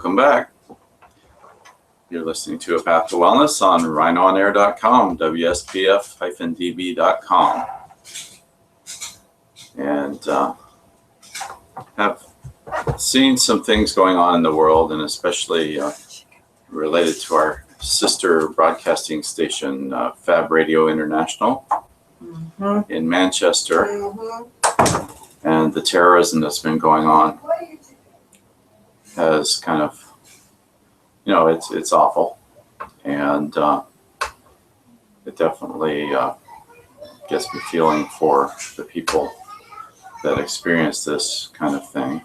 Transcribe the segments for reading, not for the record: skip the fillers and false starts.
Welcome back. You're listening to A Path to Wellness on rhinoonair.com, WSPF-DB.com. And have seen some things going on in the world, and especially related to our sister broadcasting station, Fab Radio International in Manchester, and the terrorism that's been going on has kind of, it's awful, and it definitely gets me feeling for the people that experience this kind of thing.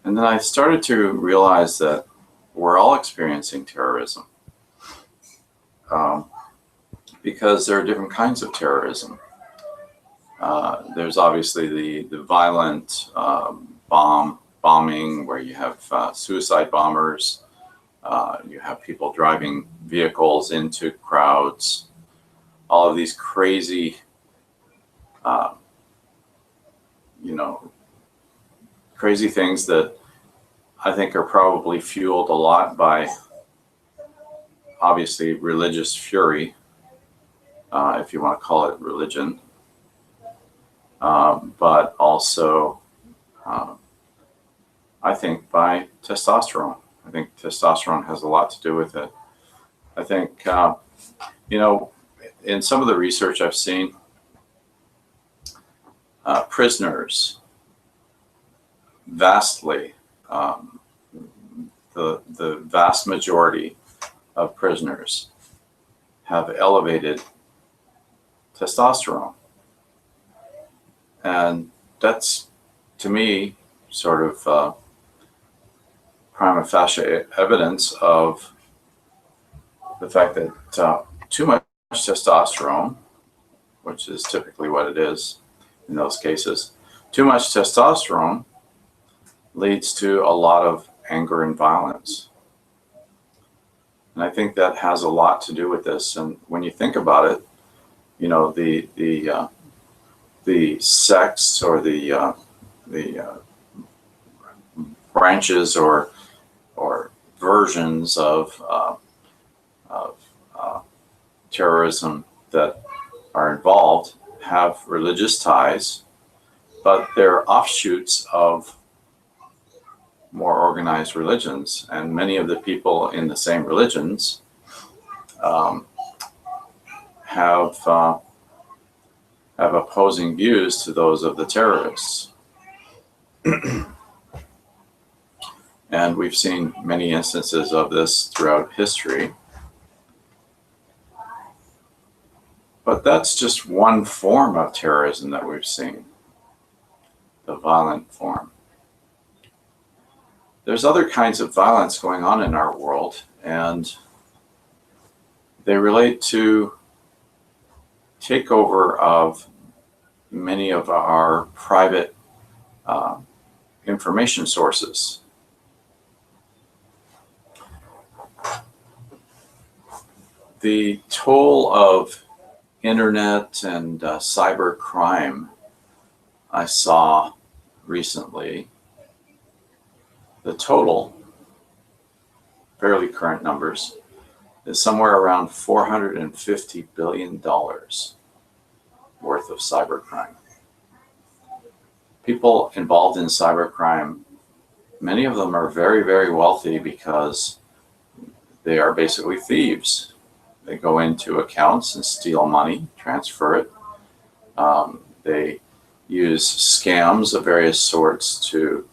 And then I started to realize that we're all experiencing terrorism, because there are different kinds of terrorism. There's obviously the violent bombing, where you have suicide bombers. You have people driving vehicles into crowds. All of these crazy, crazy things that I think are probably fueled a lot by, obviously, religious fury, if you want to call it religion, but also, I think, by testosterone. I think testosterone has a lot to do with it. I think, in some of the research I've seen, prisoners vastly, the vast majority of prisoners have elevated testosterone. And that's, to me, sort of prima facie evidence of the fact that too much testosterone, which is typically what it is in those cases, too much testosterone leads to a lot of anger and violence. And I think that has a lot to do with this. And when you think about it, the sects or the branches or versions of terrorism that are involved have religious ties, but they're offshoots of more organized religions, and many of the people in the same religions have opposing views to those of the terrorists. And we've seen many instances of this throughout history. But that's just one form of terrorism that we've seen, the violent form. There's other kinds of violence going on in our world, and they relate to takeover of many of our private information sources. The toll of internet and cyber crime I saw recently, the total, fairly current numbers, is somewhere around $450 billion worth of cybercrime. People involved in cybercrime, many of them are very, very wealthy because they are basically thieves. They go into accounts and steal money, transfer it. They use scams of various sorts to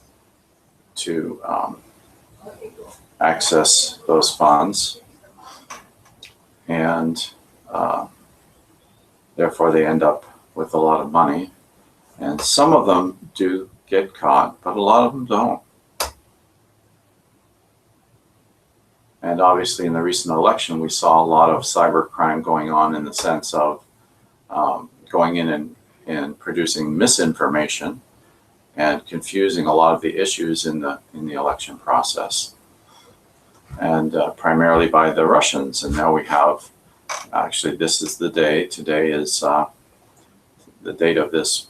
access those funds, and therefore they end up with a lot of money. And some of them do get caught, but a lot of them don't. And obviously in the recent election, we saw a lot of cybercrime going on, in the sense of going in and producing misinformation and confusing a lot of the issues in the election process, and primarily by the Russians. And now we have, actually, this is the day. Today is the date of this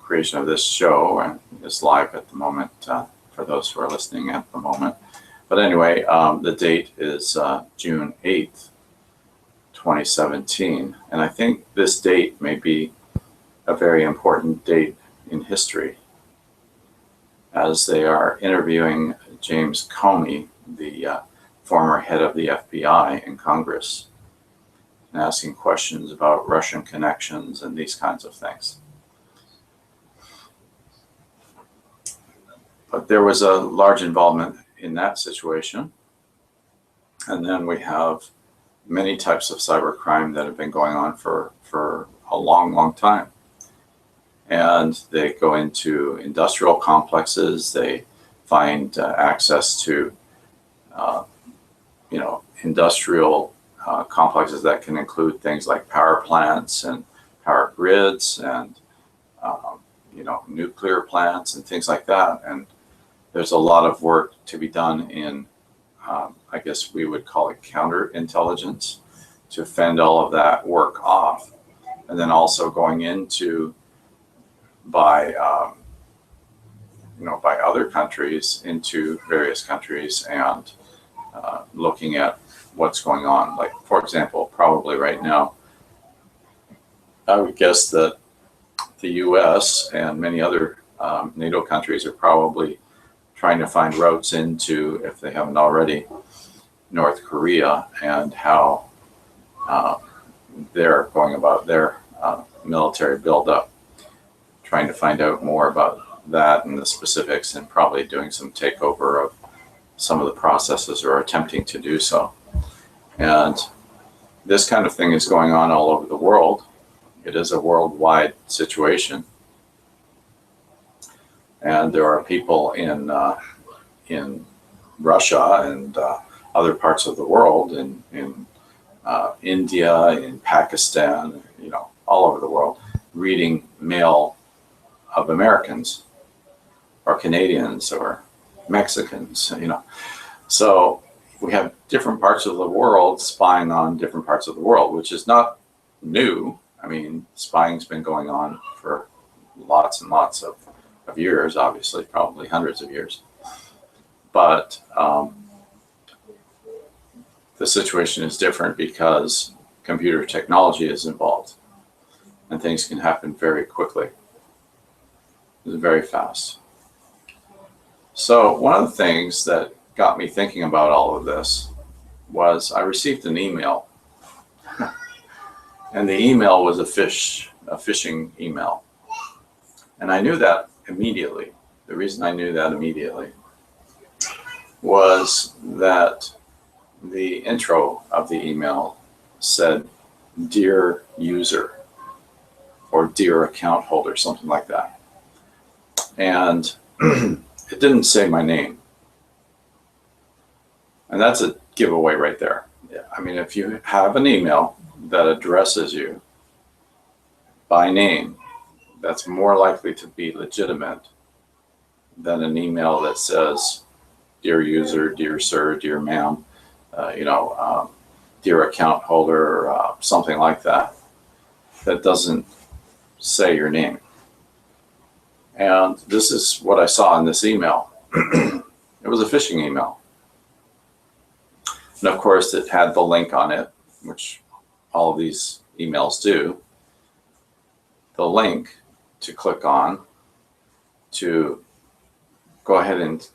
creation of this show, and it's live at the moment, for those who are listening at the moment. But anyway, the date is June 8th, 2017. And I think this date may be a very important date in history, as they are interviewing James Comey, the former head of the FBI in Congress, and asking questions about Russian connections and these kinds of things. But there was a large involvement in that situation. And then we have many types of cybercrime that have been going on for a long, long time. And they go into industrial complexes. They find access to, industrial complexes that can include things like power plants and power grids and, nuclear plants and things like that. And there's a lot of work to be done in, I guess we would call it counterintelligence, to fend all of that work off. And then also going into by other countries into various countries and looking at what's going on. Like, for example, probably right now, I would guess that the US and many other NATO countries are probably trying to find routes into, if they haven't already, North Korea, and how they're going about their military buildup, trying to find out more about that and the specifics, and probably doing some takeover of some of the processes, or attempting to do so. And this kind of thing is going on all over the world. It is a worldwide situation. And there are people in Russia and other parts of the world, in India, in Pakistan, all over the world, reading mail of Americans or Canadians or Mexicans, So we have different parts of the world spying on different parts of the world, which is not new. I mean, spying's been going on for lots and lots of years, obviously, probably hundreds of years. But the situation is different because computer technology is involved, and things can happen very quickly. It's very fast. So one of the things that got me thinking about all of this was I received an email. And the email was a phishing email. And I knew that immediately. The reason I knew that immediately was that the intro of the email said, "Dear user," or "Dear account holder," something like that. And it didn't say my name. And that's a giveaway right there. I mean, if you have an email that addresses you by name, that's more likely to be legitimate than an email that says, "Dear user, dear sir, dear ma'am," "Dear account holder," or something like that, that doesn't say your name. And this is what I saw in this email. It was a phishing email. And of course, it had the link on it, which all of these emails do. The link to click on to go ahead and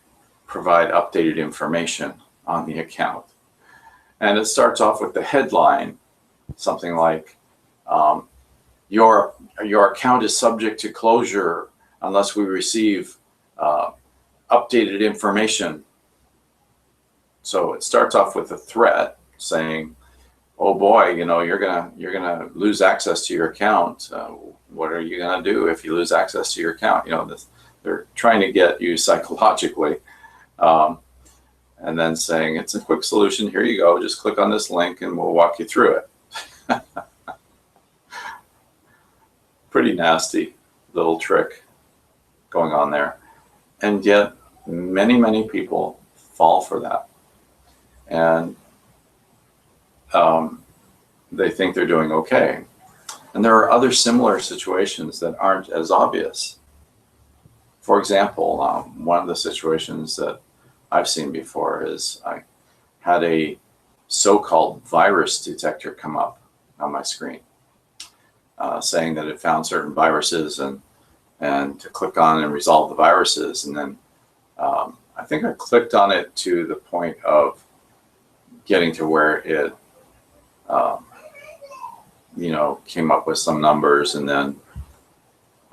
provide updated information on the account. And it starts off with the headline, something like, your account is subject to closure unless we receive updated information. So it starts off with a threat saying, "Oh boy, you're gonna lose access to your account. What are you gonna do if you lose access to your account?" They're trying to get you psychologically, and then saying, "It's a quick solution. Here you go. Just click on this link, and we'll walk you through it." Pretty nasty little trick going on there, and yet many people fall for that, and they think they're doing okay. And there are other similar situations that aren't as obvious. For example, one of the situations that I've seen before is I had a so-called virus detector come up on my screen, saying that it found certain viruses and to click on and resolve the viruses. And then I think I clicked on it to the point of getting to where it, came up with some numbers, and then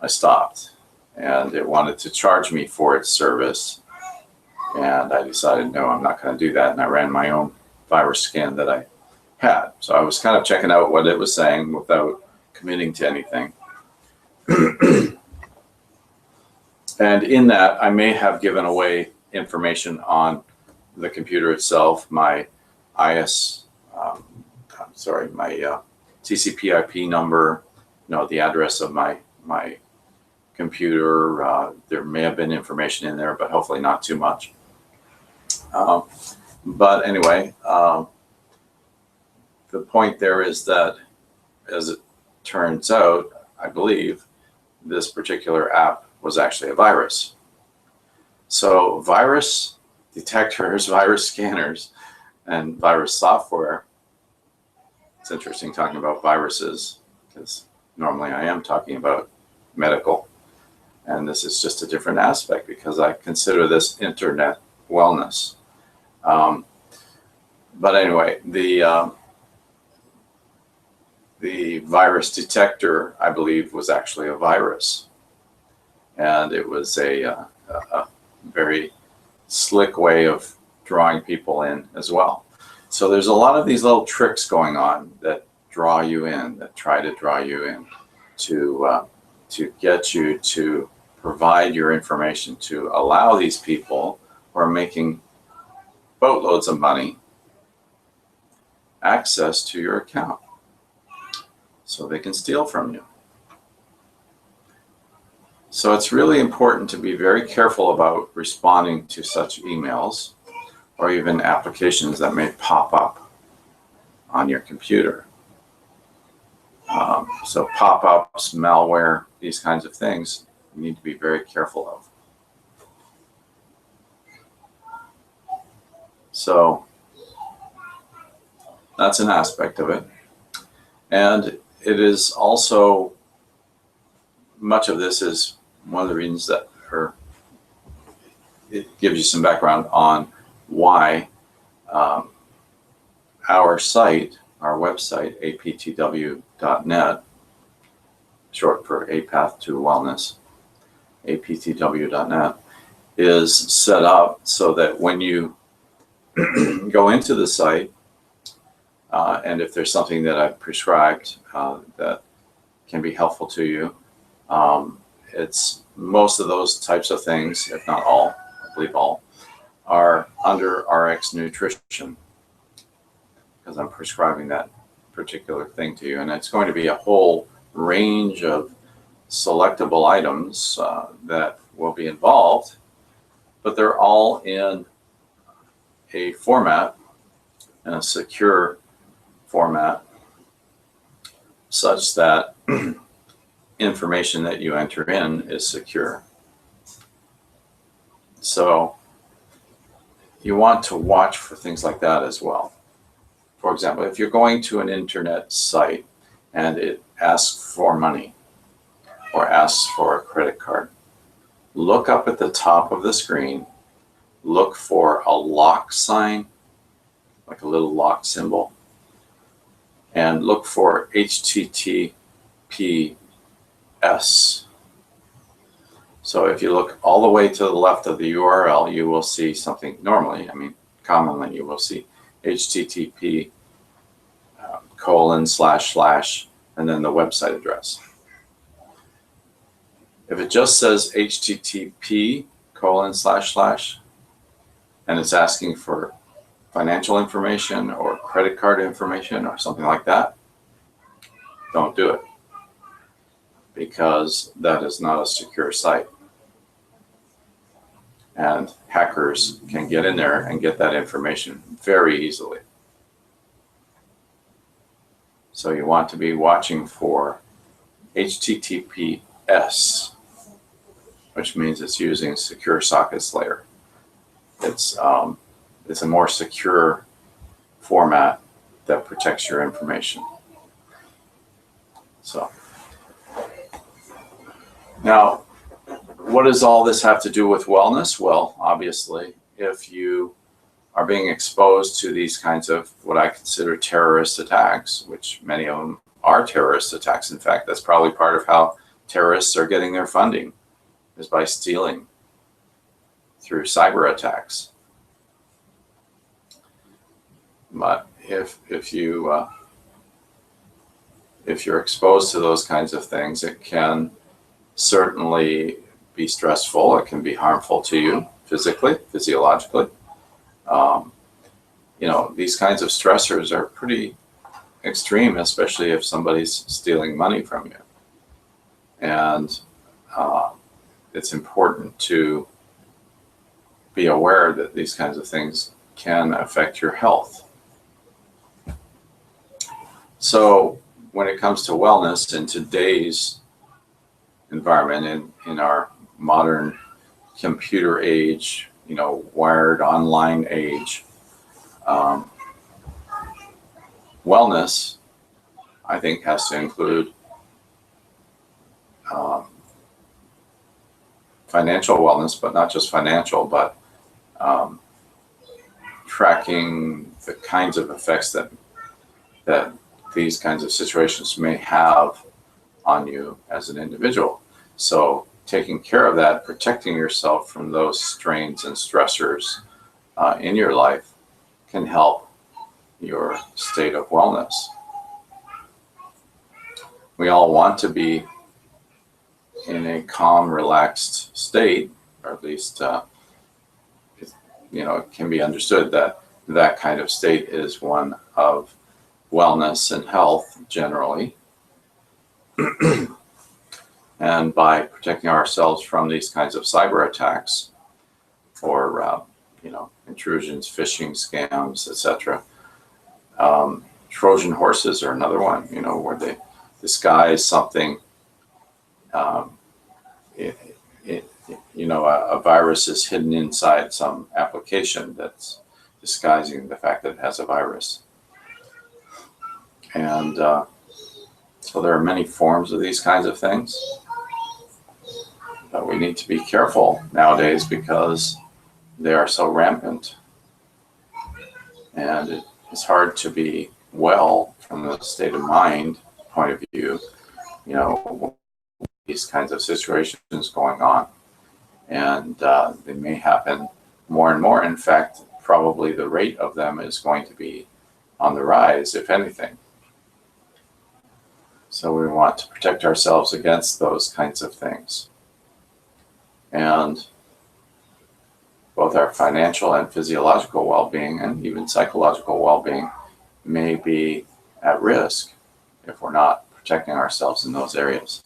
I stopped, and it wanted to charge me for its service. And I decided, no, I'm not going to do that. And I ran my own virus scan that I had. So I was kind of checking out what it was saying without committing to anything. And in that, I may have given away information on the computer itself, my my TCP/IP number, the address of my computer. There may have been information in there, but hopefully not too much. But anyway, the point there is that, as it turns out, I believe this particular app was actually a virus. So virus detectors, virus scanners, and virus software. It's interesting talking about viruses, because normally I am talking about medical, and this is just a different aspect because I consider this internet wellness. But anyway, the virus detector, I believe, was actually a virus, and it was a very slick way of drawing people in as well. So there's a lot of these little tricks going on that draw you in, that try to draw you in to get you to provide your information, to allow these people who are making boatloads of money access to your account so they can steal from you. So it's really important to be very careful about responding to such emails or even applications that may pop up on your computer. So pop-ups, malware, these kinds of things, you need to be very careful of. So that's an aspect of it. And it is also, much of this is one of the reasons that, it gives you some background on why our site, our website, aptw.net, short for A Path to Wellness, aptw.net, is set up so that when you go into the site, and if there's something that I've prescribed that can be helpful to you, it's most of those types of things, if not all, I believe all, are under RX Nutrition, because I'm prescribing that particular thing to you. And it's going to be a whole range of selectable items that will be involved, but they're all in a format, and a secure format, such that information that you enter in is secure. So you want to watch for things like that as well. For example, if you're going to an internet site and it asks for money or asks for a credit card, look up at the top of the screen, look for a lock sign, like a little lock symbol, and look for HTTPS. So if you look all the way to the left of the URL, you will see something normally, commonly you will see HTTP : / and then the website address. If it just says HTTP : / and it's asking for financial information or credit card information or something like that, don't do it, because that is not a secure site. And hackers can get in there and get that information very easily. So you want to be watching for HTTPS. which means it's using secure sockets layer. It's a more secure format that protects your information. So now, what does all this have to do with wellness? Well, obviously, if you are being exposed to these kinds of what I consider terrorist attacks, which many of them are terrorist attacks. In fact, that's probably part of how terrorists are getting their funding, is by stealing through cyber attacks. But if you're exposed to those kinds of things, it can certainly be stressful. It can be harmful to you physically, physiologically. These kinds of stressors are pretty extreme, especially if somebody's stealing money from you. And it's important to be aware that these kinds of things can affect your health. So when it comes to wellness in today's environment, in our modern computer age, wired online age, wellness, I think, has to include financial wellness, but not just financial, but tracking the kinds of effects that these kinds of situations may have on you as an individual. So taking care of that, protecting yourself from those strains and stressors in your life can help your state of wellness. We all want to be in a calm, relaxed state, or at least it can be understood that that kind of state is one of wellness and health generally. And by protecting ourselves from these kinds of cyber attacks, or intrusions, phishing scams, etc. Trojan horses are another one, where they disguise something. A virus is hidden inside some application that's disguising the fact that it has a virus. And so there are many forms of these kinds of things. But we need to be careful nowadays because they are so rampant. And it's hard to be well from the state of mind point of view, these kinds of situations going on. And they may happen more and more. In fact, probably the rate of them is going to be on the rise, if anything. So we want to protect ourselves against those kinds of things. And both our financial and physiological well-being and even psychological well-being may be at risk if we're not protecting ourselves in those areas.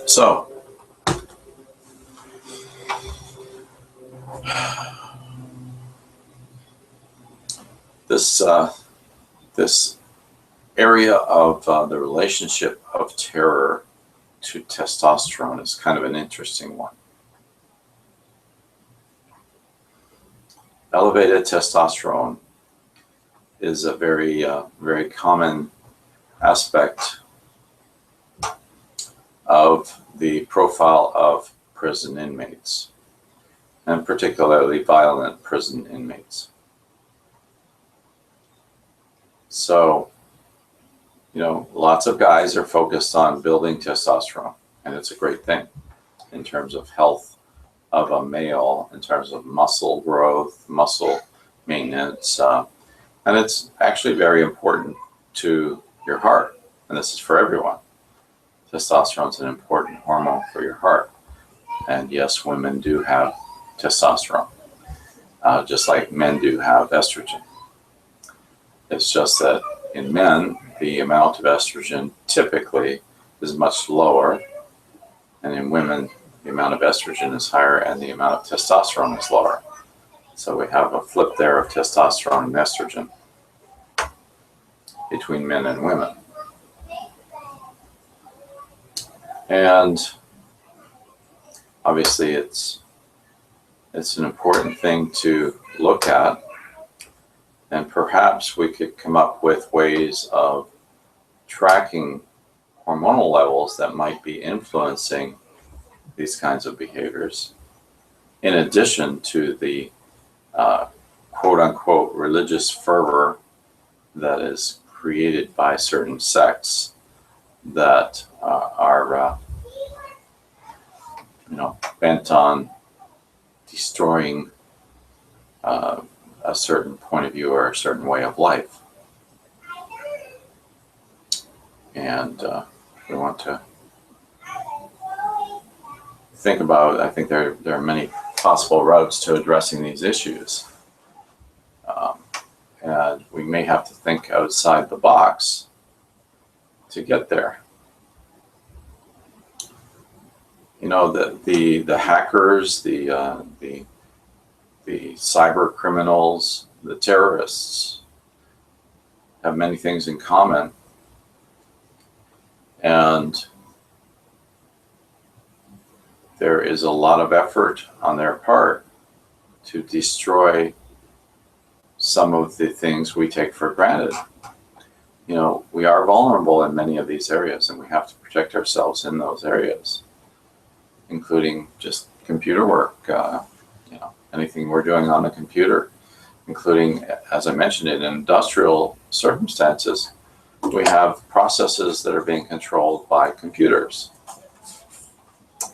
So, this area of the relationship of terror to testosterone is kind of an interesting one. Elevated testosterone is a very, very common aspect of the profile of prison inmates, and particularly violent prison inmates. So, lots of guys are focused on building testosterone, and it's a great thing in terms of health of a male, in terms of muscle growth, muscle maintenance, and it's actually very important to your heart, and this is for everyone. Testosterone is an important hormone for your heart, and yes, women do have testosterone, just like men do have estrogen. It's just that in men, the amount of estrogen typically is much lower, and in women, the amount of estrogen is higher and the amount of testosterone is lower. So we have a flip there of testosterone and estrogen between men and women. And obviously it's an important thing to look at, and perhaps we could come up with ways of tracking hormonal levels that might be influencing these kinds of behaviors, in addition to the quote-unquote religious fervor that is created by certain sects that are bent on destroying a certain point of view or a certain way of life. And we want to think about, I think there are many possible routes to addressing these issues. And we may have to think outside the box to get there. The hackers, the cyber criminals, the terrorists have many things in common. And there is a lot of effort on their part to destroy some of the things we take for granted. We are vulnerable in many of these areas, and we have to protect ourselves in those areas, including just computer work, anything we're doing on the computer, including, as I mentioned, in industrial circumstances, we have processes that are being controlled by computers.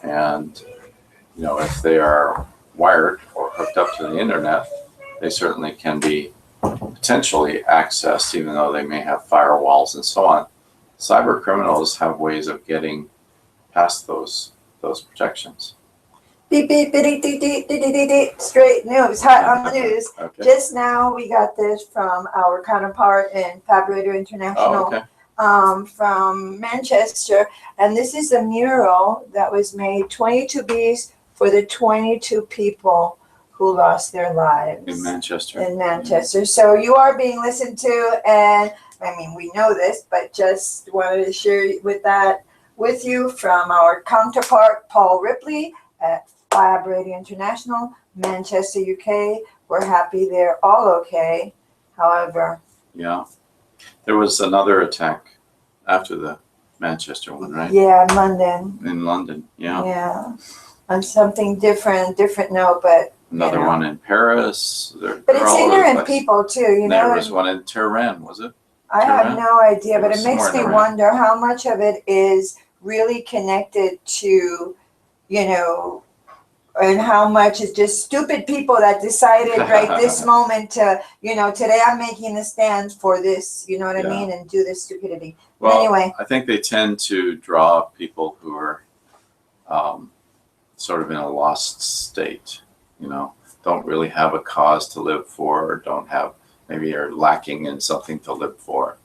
And, if they are wired or hooked up to the internet, they certainly can be potentially accessed, even though they may have firewalls and so on. Cyber criminals have ways of getting past those protections. Beep, beep, beep, beep, beep, beep, beep, beep. Straight news, hot on the news. Okay. Just now we got this from our counterpart in Fab Radio International. Oh, okay. From Manchester, and this is a mural that was made, 22 Bs for the 22 people who lost their lives In Manchester. So you are being listened to, and I mean, we know this, but just wanted to share with you from our counterpart Paul Ripley at Fab Radio International, Manchester, UK. We're happy they're all okay. However, Yeah. There was another attack after the Manchester one, right? yeah, London. In London, yeah. Yeah, on something different note, but Another one in Paris. But it's ignorant people too, There was one in Tehran, was it? I have no idea, but it makes somewhere me in Iran. wonder how much of it is really connected to, and how much is just stupid people that decided right this moment to, today I'm making a stand for this, you know what I mean, and do this stupidity. Well, anyway, I think they tend to draw people who are sort of in a lost state, don't really have a cause to live for, or maybe are lacking in something to live for.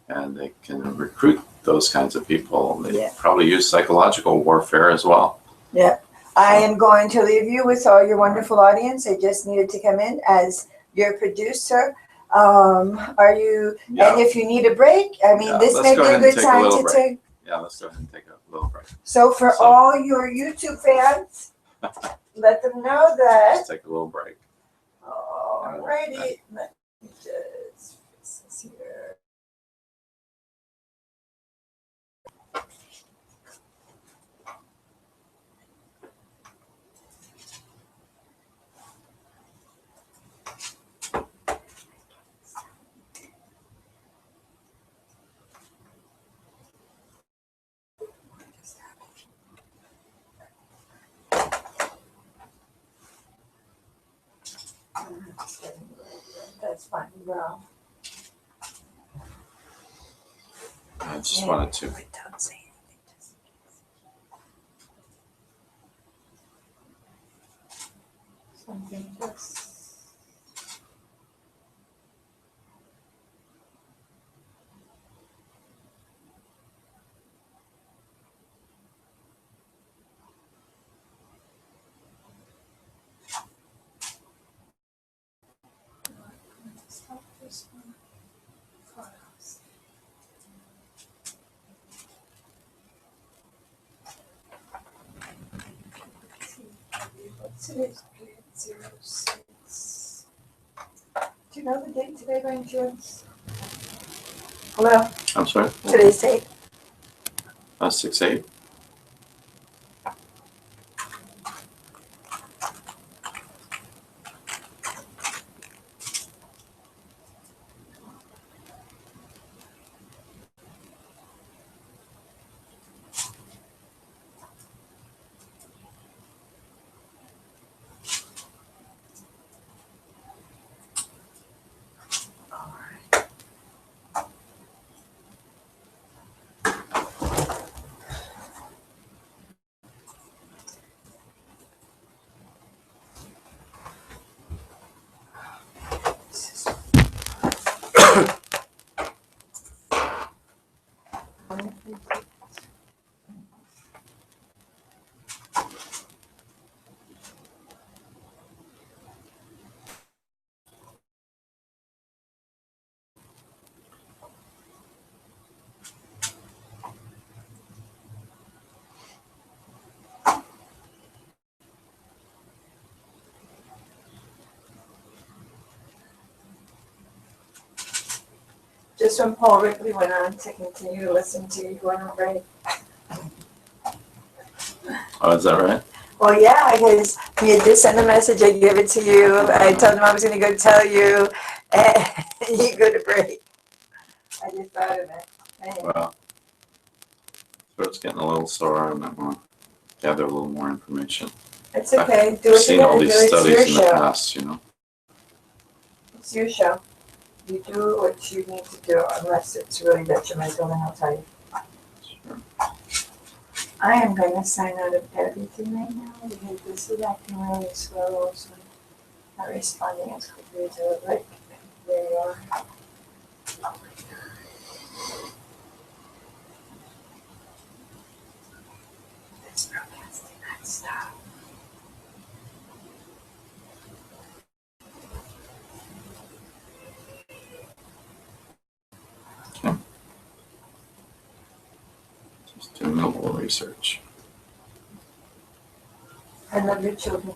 And they can recruit those kinds of people. They probably use psychological warfare as well. Yeah. I am going to leave you with all your wonderful audience. I just needed to come in as your producer. Are you, and if you need a break, I mean, this may be a good time to take. Yeah, let's go ahead and take a little break. So for all your YouTube fans, let them know that. Let's take a little break. Alrighty. Let me just fix this here. That's fine, bro. I just wanted to. Don't say anything. Something just. Today's date, 06. Do you know the date today by any chance? Hello, I'm sorry? today's date. 6/8. Just when Paul Ripley went on to continue to listen to you, went on break. Oh, is that right? Well, yeah, because he had just sent a message, I gave it to you, I told him I was gonna go tell you, and you go to break. I just thought of it. Anyway. Wow. So it's getting a little sore and I want to gather a little more information. It's okay, do I've it seen all together, these it's your studies in the show, past, you know. it's your show. You do what you need to do unless it's really detrimental, then I'll tell you. Sure. I am gonna sign out of everything right now because this is acting really slow, so I'm not responding as quickly as I would like. There you are. It's broadcasting, not stop. Just doing a little research. I love your children.